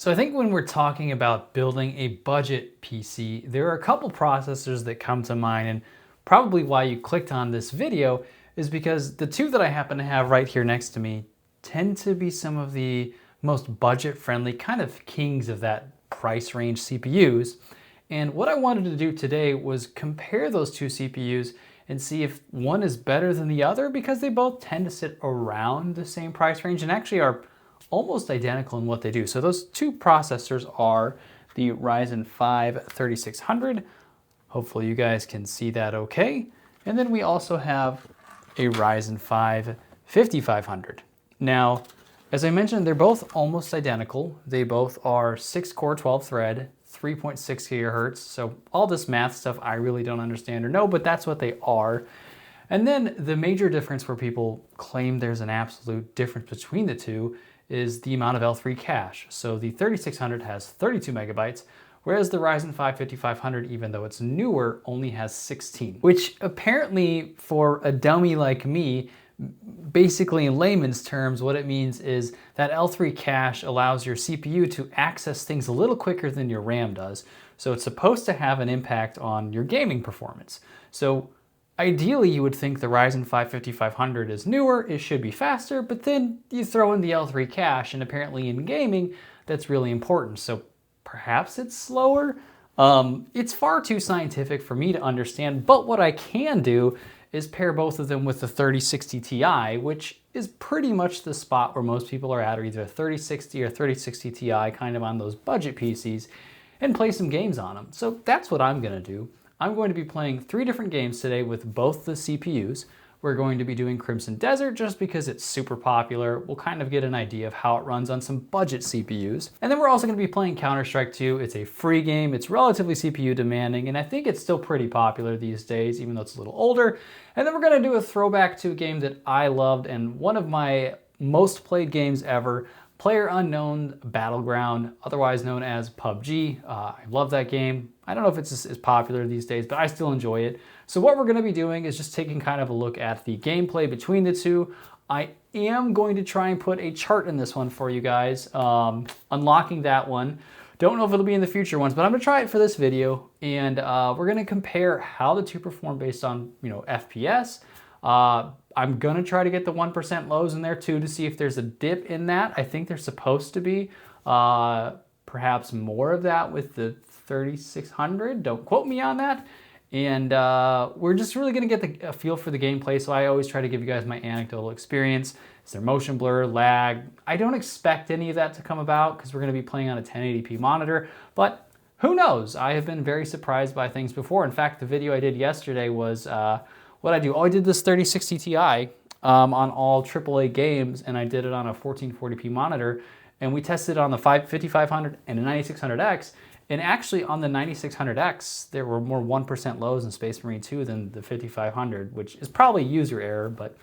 So I think when we're talking about building a budget PC, there are a couple processors that come to mind, and probably why you clicked on this video is because the two that I happen to have right here next to me tend to be some of the most budget-friendly, kind of kings of that price range CPUs. And what I wanted to do today was compare those two CPUs and see if one is better than the other, because they both tend to sit around the same price range and actually are almost identical in what they do. So those two processors are the Ryzen 5 3600. Hopefully you guys can see that okay. And then we also have a Ryzen 5 5500. Now, as I mentioned, they're both almost identical. They both are 6-core 12-thread, 3.6 gigahertz. So all this math stuff I really don't understand or know, but that's what they are. And then the major difference where people claim there's an absolute difference between the two is the amount of L3 cache. So the 3600 has 32 megabytes, whereas the Ryzen 5 5500, even though it's newer, only has 16, which apparently for a dummy like me, basically in layman's terms, what it means is that L3 cache allows your CPU to access things a little quicker than your RAM does. So it's supposed to have an impact on your gaming performance. So ideally, you would think the Ryzen 5 5500 is newer, it should be faster, but then you throw in the L3 cache, and apparently in gaming, that's really important. So perhaps it's slower. It's far too scientific for me to understand, but what I can do is pair both of them with the 3060 Ti, which is pretty much the spot where most people are at, or either 3060 or 3060 Ti, kind of on those budget PCs, and play some games on them. So that's what I'm gonna do. I'm going to be playing 3 different games today with both the CPUs. We're going to be doing Crimson Desert just because it's super popular. We'll kind of get an idea of how it runs on some budget CPUs. And then we're also going to be playing Counter-Strike 2. It's a free game. It's relatively CPU demanding, and I think it's still pretty popular these days, even though it's a little older. And then we're going to do a throwback to a game that I loved and one of my most played games ever, PlayerUnknown Battleground, otherwise known as PUBG. I love that game. I don't know if it's as popular these days, but I still enjoy it. So what we're gonna be doing is just taking kind of a look at the gameplay between the two. I am going to try and put a chart in this one for you guys, unlocking that one. Don't know if it'll be in the future ones, but I'm gonna try it for this video, and we're gonna compare how the two perform based on, FPS. I'm gonna try to get the 1% lows in there too to see if there's a dip in that. I think there's supposed to be perhaps more of that with the 3600. Don't quote me on that. And we're just really gonna get a feel for the gameplay. So I always try to give you guys my anecdotal experience. Is there motion blur, lag? I don't expect any of that to come about because we're gonna be playing on a 1080p monitor, but who knows? I have been very surprised by things before. In fact, the video I did yesterday was what I do. Oh, I did this 3060 Ti on all AAA games, and I did it on a 1440p monitor, and we tested on the 5500 and the 9600X, and actually on the 9600X, there were more 1% lows in Space Marine 2 than the 5500, which is probably user error, but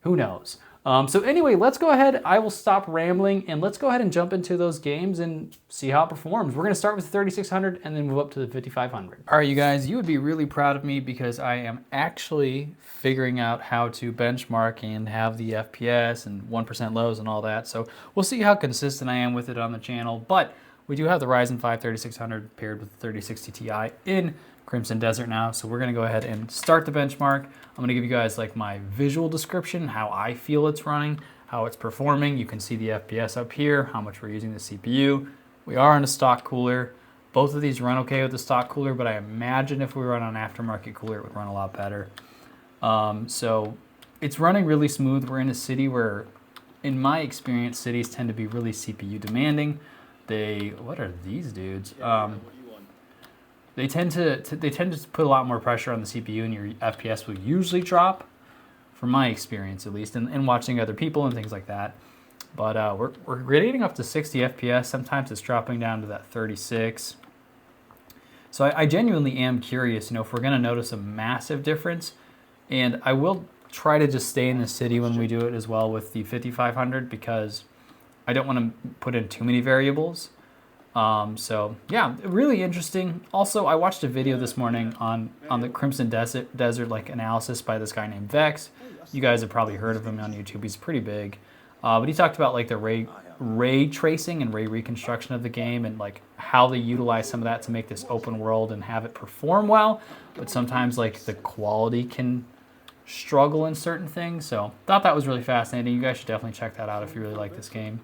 who knows? So anyway, let's go ahead. I will stop rambling, and let's go ahead and jump into those games and see how it performs. We're gonna start with the 3600 and then move up to the 5500. All right, you guys, you would be really proud of me because I am actually figuring out how to benchmark and have the FPS and 1% lows and all that. So we'll see how consistent I am with it on the channel, but we do have the Ryzen 5 3600 paired with the 3060 Ti in Crimson Desert now, so we're gonna go ahead and start the benchmark. I'm gonna give you guys like my visual description, how I feel it's running, how it's performing. You can see the FPS up here, how much we're using the CPU. We are on a stock cooler. Both of these run okay with the stock cooler, but I imagine if we run on an aftermarket cooler, it would run a lot better. So it's running really smooth. We're in a city where, in my experience, cities tend to be really CPU demanding. What are these dudes? They tend to put a lot more pressure on the CPU, and your FPS will usually drop, from my experience at least, and watching other people and things like that. But we're getting up to 60 FPS. Sometimes it's dropping down to that 36. So I genuinely am curious, if we're gonna notice a massive difference, and I will try to just stay in the city when we do it as well with the 5500 because I don't want to put in too many variables. So yeah, really interesting. Also, I watched a video this morning on the Crimson Desert like analysis by this guy named Vex. You guys have probably heard of him on YouTube. He's pretty big. But he talked about like the ray tracing and ray reconstruction of the game and like how they utilize some of that to make this open world and have it perform well. But sometimes like the quality can struggle in certain things. So thought that was really fascinating. You guys should definitely check that out if you really like this game.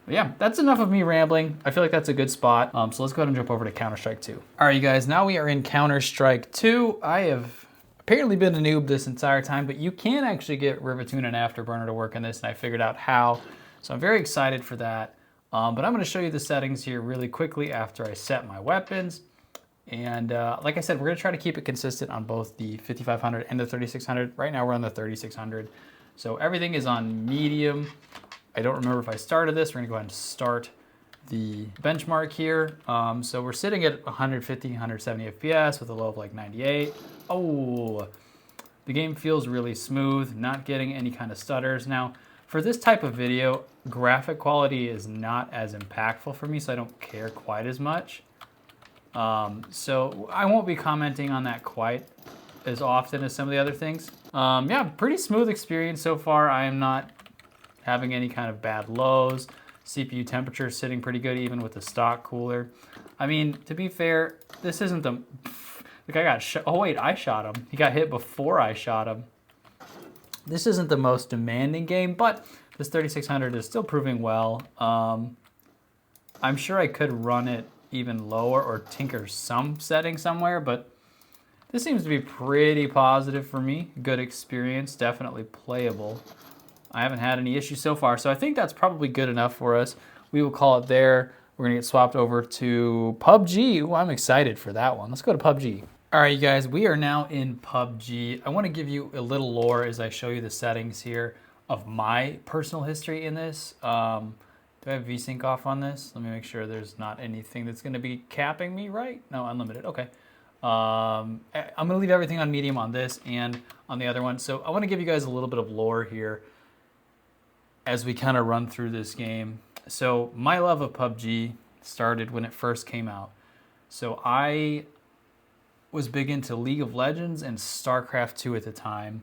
But yeah, that's enough of me rambling. I feel like that's a good spot. So let's go ahead and jump over to Counter-Strike 2. All right, you guys, now we are in Counter-Strike 2. I have apparently been a noob this entire time, but you can actually get Rivetune and Afterburner to work in this, and I figured out how. So I'm very excited for that. But I'm gonna show you the settings here really quickly after I set my weapons. And like I said, we're gonna try to keep it consistent on both the 5500 and the 3600. Right now we're on the 3600. So everything is on medium. I don't remember if I started this. We're gonna go ahead and start the benchmark here. So we're sitting at 150, 170 FPS with a low of like 98. Oh, the game feels really smooth, not getting any kind of stutters. Now, for this type of video, graphic quality is not as impactful for me, so I don't care quite as much. So I won't be commenting on that quite as often as some of the other things. Yeah, pretty smooth experience so far. I am not having any kind of bad lows. CPU temperature is sitting pretty good even with the stock cooler. I mean, to be fair, this isn't the guy got shot. Oh wait, I shot him. He got hit before I shot him. This isn't the most demanding game, but this 3600 is still proving well. I'm sure I could run it even lower or tinker some setting somewhere, but this seems to be pretty positive for me. Good experience, definitely playable. I haven't had any issues so far, so I think that's probably good enough for us. We will call it there. We're gonna get swapped over to PUBG. Ooh, I'm excited for that one. Let's go to PUBG. All right, you guys, we are now in PUBG. I wanna give you a little lore as I show you the settings here of my personal history in this. Do I have VSync off on this? Let me make sure there's not anything that's gonna be capping me, right? No, unlimited, okay. I'm gonna leave everything on medium on this and on the other one. So I wanna give you guys a little bit of lore here as we kind of run through this game. So my love of PUBG started when it first came out. So I was big into League of Legends and StarCraft 2 at the time.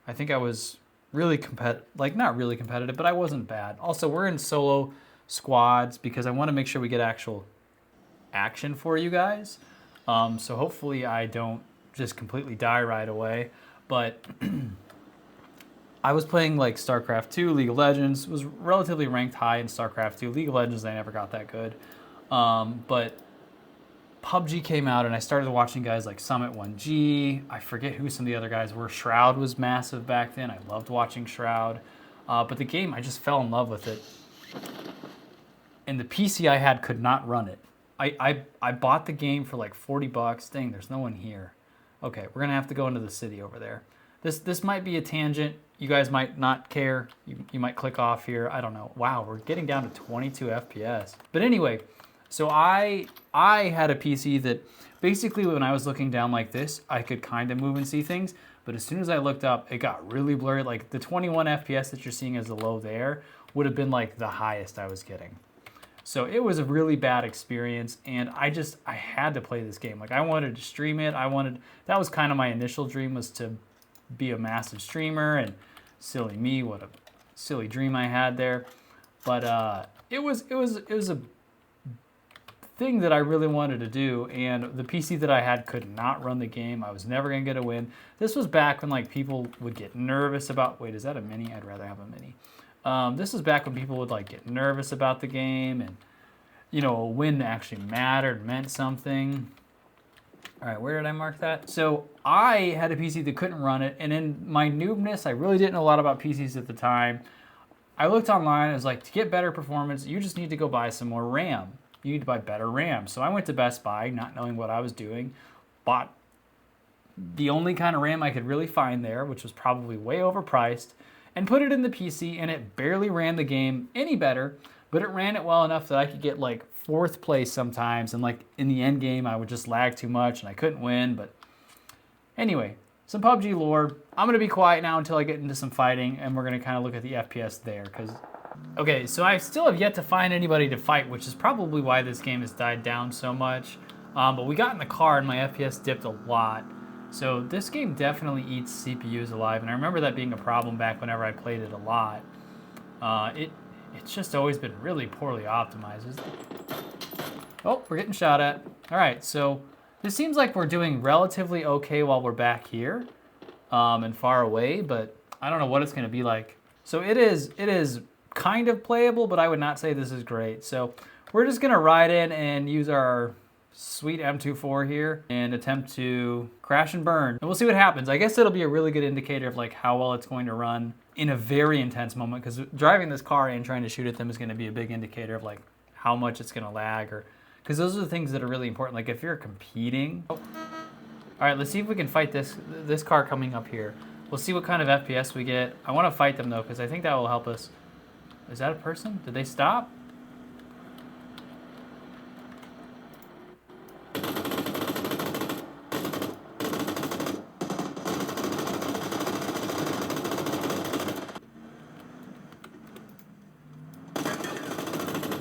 I think I was really competitive, like not really competitive, but I wasn't bad. Also, we're in solo squads because I want to make sure we get actual action for you guys. So hopefully I don't just completely die right away. But I was playing like StarCraft 2, League of Legends, was relatively ranked high in StarCraft 2. League of Legends, I never got that good. But PUBG came out and I started watching guys like Summit 1G. I forget who some of the other guys were. Shroud was massive back then. I loved watching Shroud. But the game, I just fell in love with it. And the PC I had could not run it. I bought the game for like 40 bucks. Dang, there's no one here. Okay, we're gonna have to go into the city over there. This might be a tangent. You guys might not care. You might click off here. I don't know. Wow, we're getting down to 22 FPS. But anyway, so I had a PC that basically when I was looking down like this, I could kind of move and see things. But as soon as I looked up, it got really blurry. Like the 21 FPS that you're seeing as the low there would have been like the highest I was getting. So it was a really bad experience, and I had to play this game. Like I wanted to stream it. That was kind of my initial dream, was to be a massive streamer, and silly me, what a silly dream I had there. But it was a thing that I really wanted to do, and the PC that I had could not run the game. I was never gonna get a win. This was back when like people would get nervous about, wait, is that a mini? I'd rather have a mini. This is back when people would like get nervous about the game, and you know, a win actually mattered, meant something. All right, where did I mark that? So I had a PC that couldn't run it, and in my noobness, I really didn't know a lot about PCs at the time. I looked online, I was like, to get better performance, you just need to go buy some more RAM. You need to buy better RAM. So I went to Best Buy, not knowing what I was doing, bought the only kind of RAM I could really find there, which was probably way overpriced, and put it in the PC, and it barely ran the game any better, but it ran it well enough that I could get like 4th place sometimes, and like in the end game I would just lag too much and I couldn't win. But anyway, some PUBG lore. I'm gonna be quiet now until I get into some fighting, and we're gonna kind of look at the FPS there, because okay, so I still have yet to find anybody to fight, which is probably why this game has died down so much. But we got in the car and my FPS dipped a lot. So this game definitely eats CPUs alive, and I remember that being a problem back whenever I played it a lot. It's just always been really poorly optimized. Oh, we're getting shot at. All right, so this seems like we're doing relatively okay while we're back here and far away, but I don't know what it's gonna be like. So it is kind of playable, but I would not say this is great. So we're just gonna ride in and use our sweet M24 here and attempt to crash and burn. And we'll see what happens. I guess it'll be a really good indicator of like how well it's going to run in a very intense moment, because driving this car and trying to shoot at them is gonna be a big indicator of like how much it's gonna lag, or because those are the things that are really important. Like if you're competing. Oh. All right, let's see if we can fight this car coming up here. We'll see what kind of FPS we get. I want to fight them though, because I think that will help us. Is that a person? Did they stop?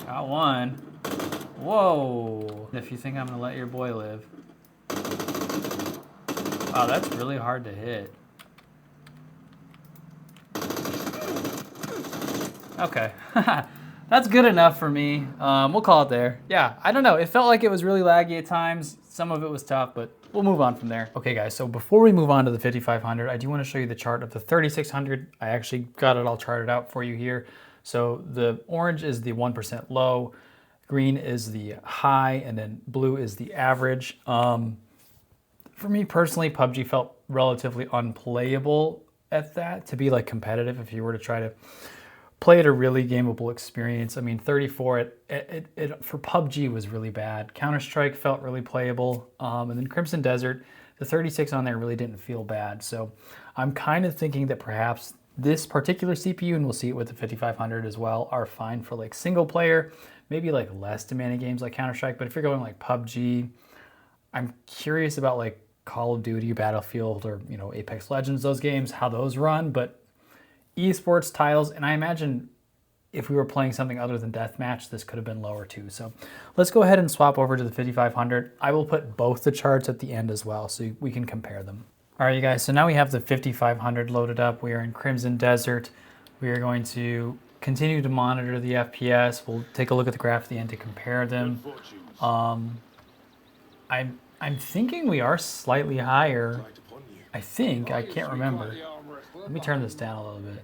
Got one. Whoa. If you think I'm gonna let your boy live. Wow, that's really hard to hit. Okay, that's good enough for me. We'll call it there. Yeah, I don't know. It felt like it was really laggy at times. Some of it was tough, but we'll move on from there. Okay guys, so before we move on to the 5500, I do want to show you the chart of the 3600. I actually got it all charted out for you here. So the orange is the 1% low, green is the high, and then blue is the average. For me personally, PUBG felt relatively unplayable at that, to be like competitive if you were to try to play at a really gameable experience. I mean, 34 for PUBG was really bad. Counter-Strike felt really playable. And then Crimson Desert, the 36 on there really didn't feel bad. So I'm kind of thinking that perhaps this particular CPU, and we'll see it with the 5500 as well, are fine for like single player, maybe like less demanding games like Counter-Strike. But if you're going like PUBG, I'm curious about like Call of Duty, Battlefield, or Apex Legends, those games, how those run. But esports titles, and I imagine if we were playing something other than deathmatch, this could have been lower too. So let's go ahead and swap over to the 5500. I will put both the charts at the end as well, so we can compare them. All right, you guys, so now we have the 5500 loaded up. We are in Crimson Desert. We are going to continue to monitor the FPS. We'll take a look at the graph at the end to compare them. I'm thinking we are slightly higher. I think, I can't remember. Let me turn this down a little bit.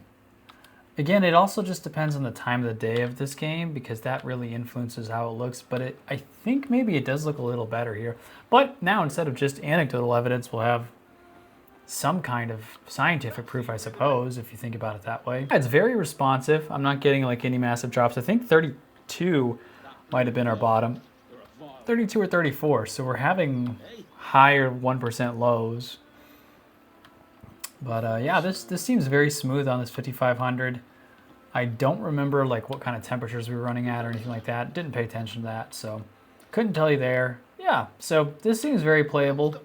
Again, it also just depends on the time of the day of this game, because that really influences how it looks. But I think maybe it does look a little better here. But now, instead of just anecdotal evidence, we'll have some kind of scientific proof, I suppose, if you think about it that way. It's very responsive. I'm not getting like any massive drops. I think 32 might have been our bottom. 32 or 34, so we're having higher 1% lows. But yeah, this seems very smooth on this 5500. I don't remember like what kind of temperatures we were running at or anything like that. Didn't pay attention to that, so couldn't tell you there. Yeah, so this seems very playable.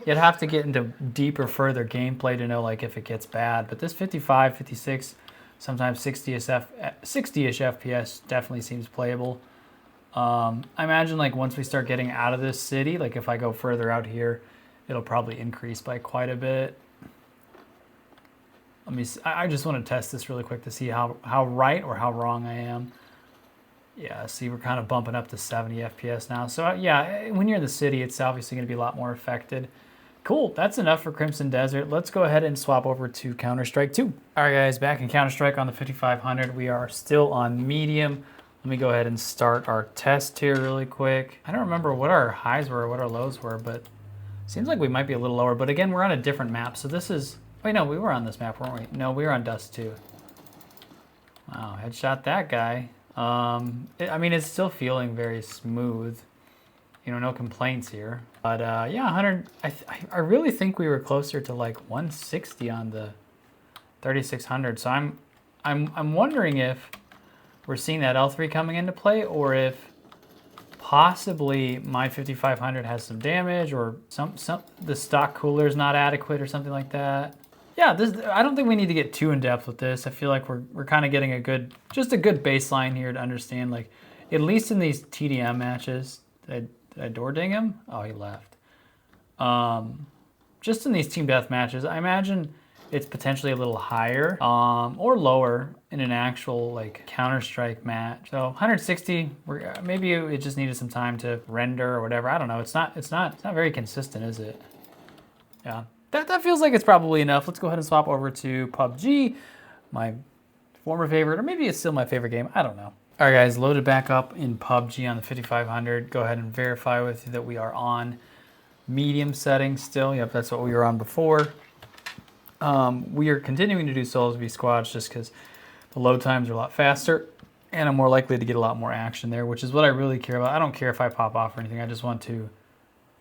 You'd have to get into deeper, further gameplay to know like if it gets bad. But this 55, 56, sometimes 60-ish FPS definitely seems playable. I imagine like once we start getting out of this city, like if I go further out here, it'll probably increase by quite a bit. Let me see. I just want to test this really quick to see how right or how wrong I am. Yeah, see, we're kind of bumping up to 70 FPS now. So yeah, when you're in the city, it's obviously going to be a lot more affected. Cool, that's enough for Crimson Desert. Let's go ahead and swap over to Counter-Strike 2. All right, guys, back in Counter-Strike on the 5500. We are still on medium. Let me go ahead and start our test here really quick. I don't remember what our highs were or what our lows were, but it seems like we might be a little lower. But again, we're on a different map, so this is... Wait, no, we were on this map, weren't we? No, we were on Dust 2. Wow, headshot that guy. I mean, it's still feeling very smooth. No complaints here. But yeah, 100. I really think we were closer to like 160 on the 3600. So I'm wondering if we're seeing that L3 coming into play, or if possibly my 5500 has some damage, or the stock cooler is not adequate or something like that. Yeah, I don't think we need to get too in depth with this. I feel like we're kind of getting just a good baseline here to understand, like, at least in these TDM matches. Did I door ding him? Oh, he left. Just in these team death matches, I imagine it's potentially a little higher or lower in an actual like Counter-Strike match. So 160, maybe it just needed some time to render or whatever. I don't know. It's not very consistent, is it? Yeah, that feels like it's probably enough. Let's go ahead and swap over to PUBG, my former favorite, or maybe it's still my favorite game. I don't know. All right, guys, loaded back up in PUBG on the 5500. Go ahead and verify with you that we are on medium settings still. Yep, that's what we were on before. We are continuing to do solos v squads just because the load times are a lot faster and I'm more likely to get a lot more action there, which is what I really care about. I don't care if I pop off or anything. I just want to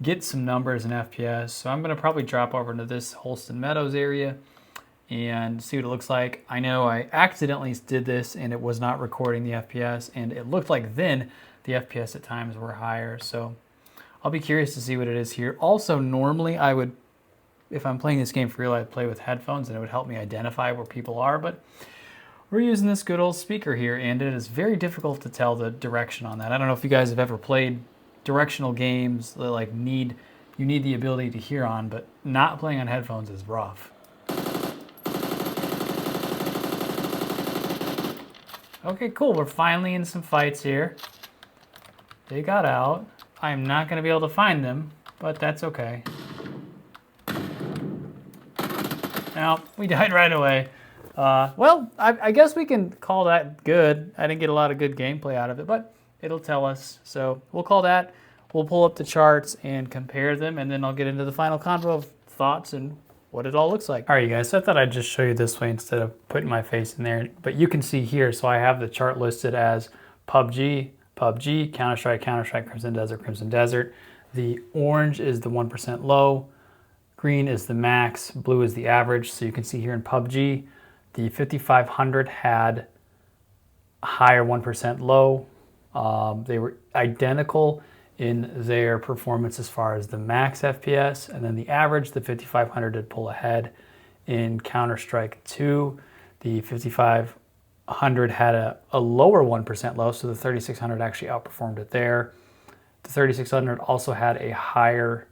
get some numbers in FPS. So I'm going to probably drop over into this Holston Meadows area and see what it looks like. I know I accidentally did this and it was not recording the FPS, and it looked like then the FPS at times were higher. So I'll be curious to see what it is here. Also, normally I would, if I'm playing this game for real, I'd play with headphones and it would help me identify where people are, but we're using this good old speaker here and it is very difficult to tell the direction on that. I don't know if you guys have ever played directional games that like you need the ability to hear on, but not playing on headphones is rough. Okay, cool. We're finally in some fights here. They got out. I'm not going to be able to find them, but that's okay. Now, we died right away. Well, I guess we can call that good. I didn't get a lot of good gameplay out of it, but it'll tell us. So we'll call that. We'll pull up the charts and compare them, and then I'll get into the final convo of thoughts and what it all looks like. All right, you guys, so I thought I'd just show you this way instead of putting my face in there. But you can see here, so I have the chart listed as PUBG, PUBG, Counter-Strike, Counter-Strike, Crimson Desert, Crimson Desert. The orange is the 1% low, green is the max, blue is the average. So you can see here in PUBG, the 5500 had a higher 1% low. They were identical in their performance as far as the max FPS, and then the average, the 5500 did pull ahead. In Counter-Strike 2, the 5500 had a lower 1% low, so the 3600 actually outperformed it there. The 3600 also had a higher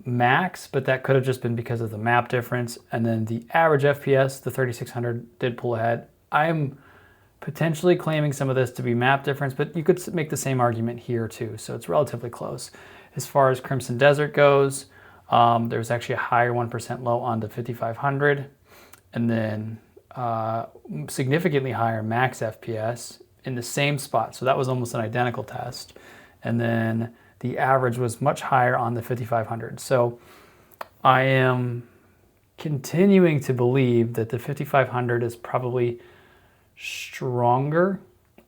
max, but that could have just been because of the map difference. And then the average FPS, the 3600 did pull ahead. I'm potentially claiming some of this to be map difference, but you could make the same argument here too, so it's relatively close. As far as Crimson Desert goes, there's actually a higher 1% low on the 5500, and then significantly higher max FPS in the same spot, so that was almost an identical test. And then the average was much higher on the 5500. So I am continuing to believe that the 5500 is probably stronger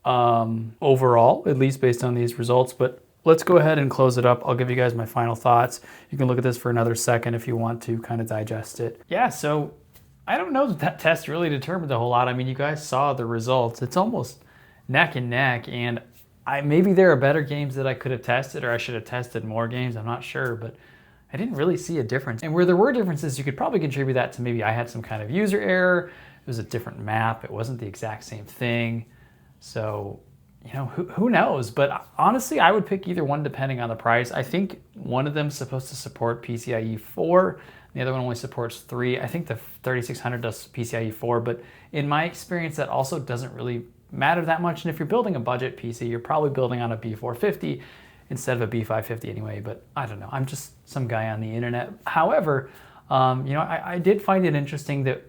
overall, at least based on these results. But let's go ahead and close it up. I'll give you guys my final thoughts. You can look at this for another second if you want to kind of digest it. Yeah, so I don't know that test really determined a whole lot. I mean, you guys saw the results. It's almost neck and neck, and maybe there are better games that I could have tested, or I should have tested more games. I'm not sure, but I didn't really see a difference. And where there were differences, you could probably contribute that to maybe I had some kind of user error. It was a different map. It wasn't the exact same thing. So, you know, who knows? But honestly, I would pick either one depending on the price. I think one of them is supposed to support PCIe 4. The other one only supports 3. I think the 3600 does PCIe 4, but in my experience, that also doesn't really matter that much. And if you're building a budget PC, you're probably building on a B450 instead of a B550 anyway. But I don't know. I'm just some guy on the internet. However, you know, I did find it interesting that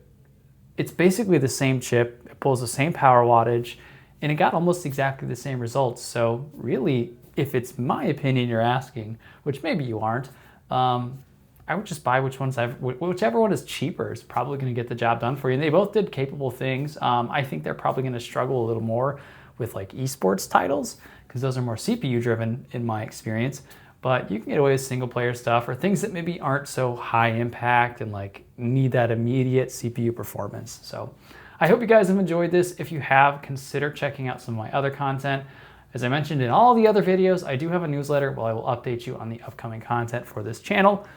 it's basically the same chip. It pulls the same power wattage, and it got almost exactly the same results. So really, if it's my opinion you're asking, which maybe you aren't, I would just buy whichever one is cheaper is probably going to get the job done for you. And they both did capable things. I think they're probably going to struggle a little more with like esports titles because those are more CPU driven in my experience. But you can get away with single player stuff or things that maybe aren't so high impact and like need that immediate CPU performance. So I hope you guys have enjoyed this. If you have, consider checking out some of my other content. As I mentioned in all the other videos, I do have a newsletter where I will update you on the upcoming content for this channel.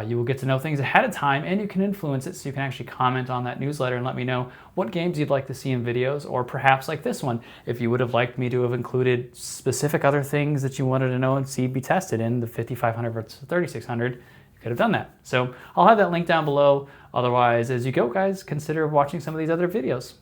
You will get to know things ahead of time, and you can influence it, so you can actually comment on that newsletter and let me know what games you'd like to see in videos, or perhaps like this one, if you would have liked me to have included specific other things that you wanted to know and see be tested in the 5500 versus 3600, you could have done that. So I'll have that link down below. Otherwise, as you go, guys, consider watching some of these other videos.